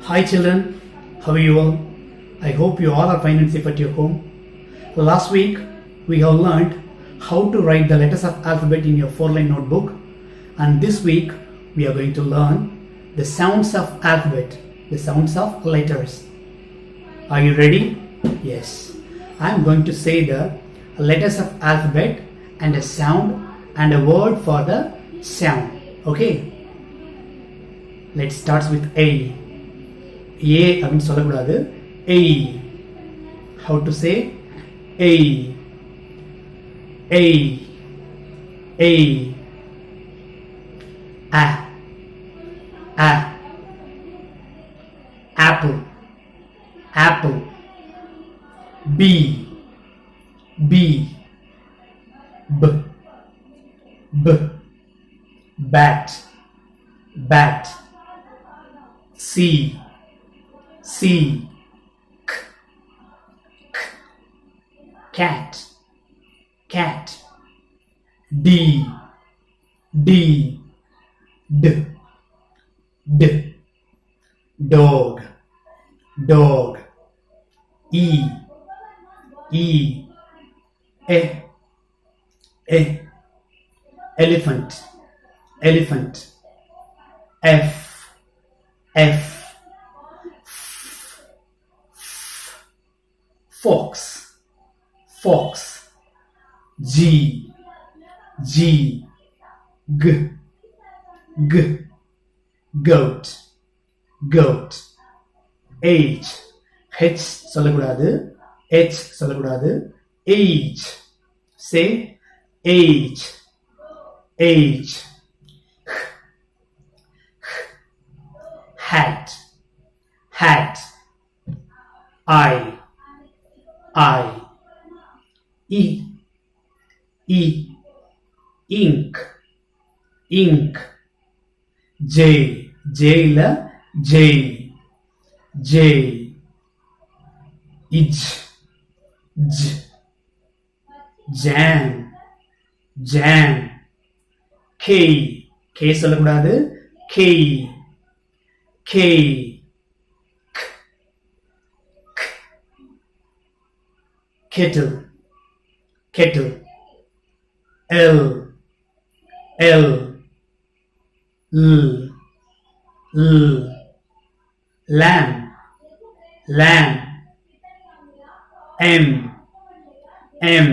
Hi children, how are you all? I hope you all are fine and safe at your home. Last week we have learned how to write the letters of alphabet in your 4-line notebook, and this week we are going to learn the sounds of alphabet, the sounds of letters. Are you ready? Yes. I am going to say the letters of alphabet and a sound and a word for the sound. Okay? Let's start with A. A அப்படின்னு சொல்லக்கூடாது. A. How to say? A. A. A. A. A. Apple. Apple. B. B. B. B. Bat. Bat. C. C. K. K. Cat. Cat. D. D. D. D. Dog. Dog. E. E. E. E. Elephant. Elephant. F. F. Fox. Fox. G. G. G. G. Goat. Goat. H. H சொல்லக்கூடாது. H சொல்லக்கூடாது. Age. Say age. Age. Hat. Hat. I. I. E. E. Ink. Ink. J. J la J. J. Ij. J. Jam. Jam. K. K சொல்லக்கூடாது. K. K. K. K. Kettle. Kettle. L. L. L. L. Lamb. Lamb. M. M.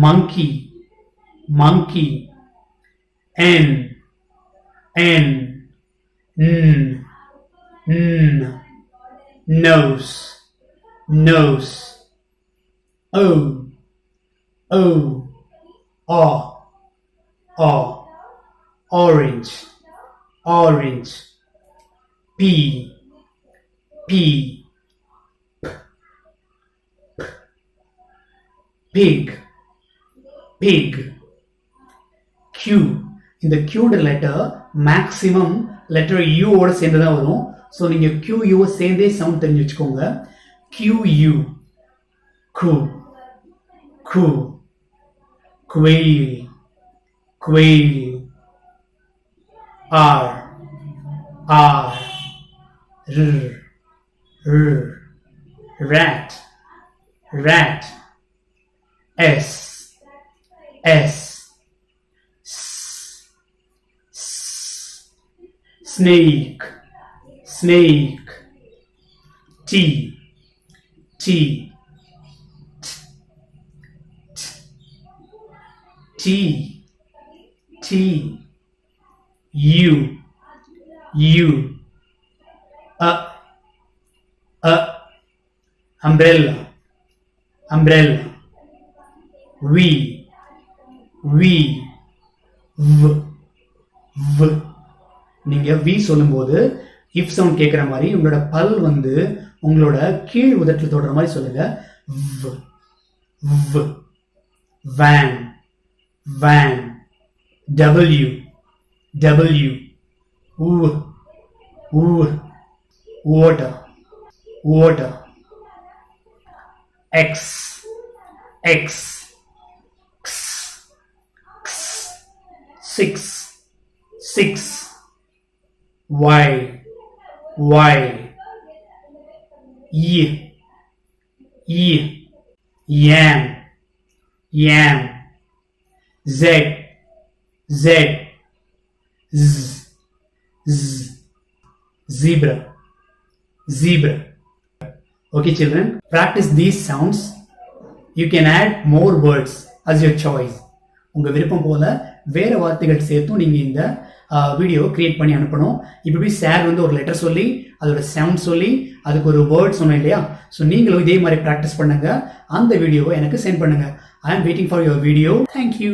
Monkey. Monkey. N. N. Nose. Nose. O. O. O. O. Orange. Orange. P. P. P. P. Pig. Pig. Q. இந்த Q'd letter maximum letter U ஓட சேர்ந்து தான் வரும். So நீங்க QU சேர்ந்தே sound தெரிஞ்சு வச்சுக்கோங்க. QU. Q. Q. Quail. Quail. R. R. R. R. Rat. Rat. S. S. Snake. Snake. T. T. T. T. U. U. Umbrella. Umbrella. V. V. V. V. நீங்க V சொல்லும்போது if sound கேட்குற மாதிரி உங்களோட பல் வந்து உங்களோட கீழ் உதட்டில் தொடுற மாதிரி சொல்லுங்க. V. V. Van. Van. W. W. W. W. Water. Water. X. X. X. X. 6. 6. Y, Y. Y, Y. Yam, yam. Z, Z. Z, Z. Zebra, zebra. Okay, children, practice these sounds. You can add more words as your choice. உங்க விருப்பம் போல வேற வார்த்தைகள் சேர்த்தும் நீங்க இந்த video create பண்ணி அனுப்பணும். இப்படி சார் வந்து ஒரு லெட்டர் சொல்லி அதோட சவுண்ட் சொல்லி அதுக்கு ஒரு வேர்ட் சொன்னோம் இல்லையா? ஸோ நீங்களும் இதே மாதிரி ப்ராக்டிஸ் பண்ணுங்க. அந்த வீடியோவை எனக்கு சென்ட் பண்ணுங்க. I am waiting for your video. Thank you.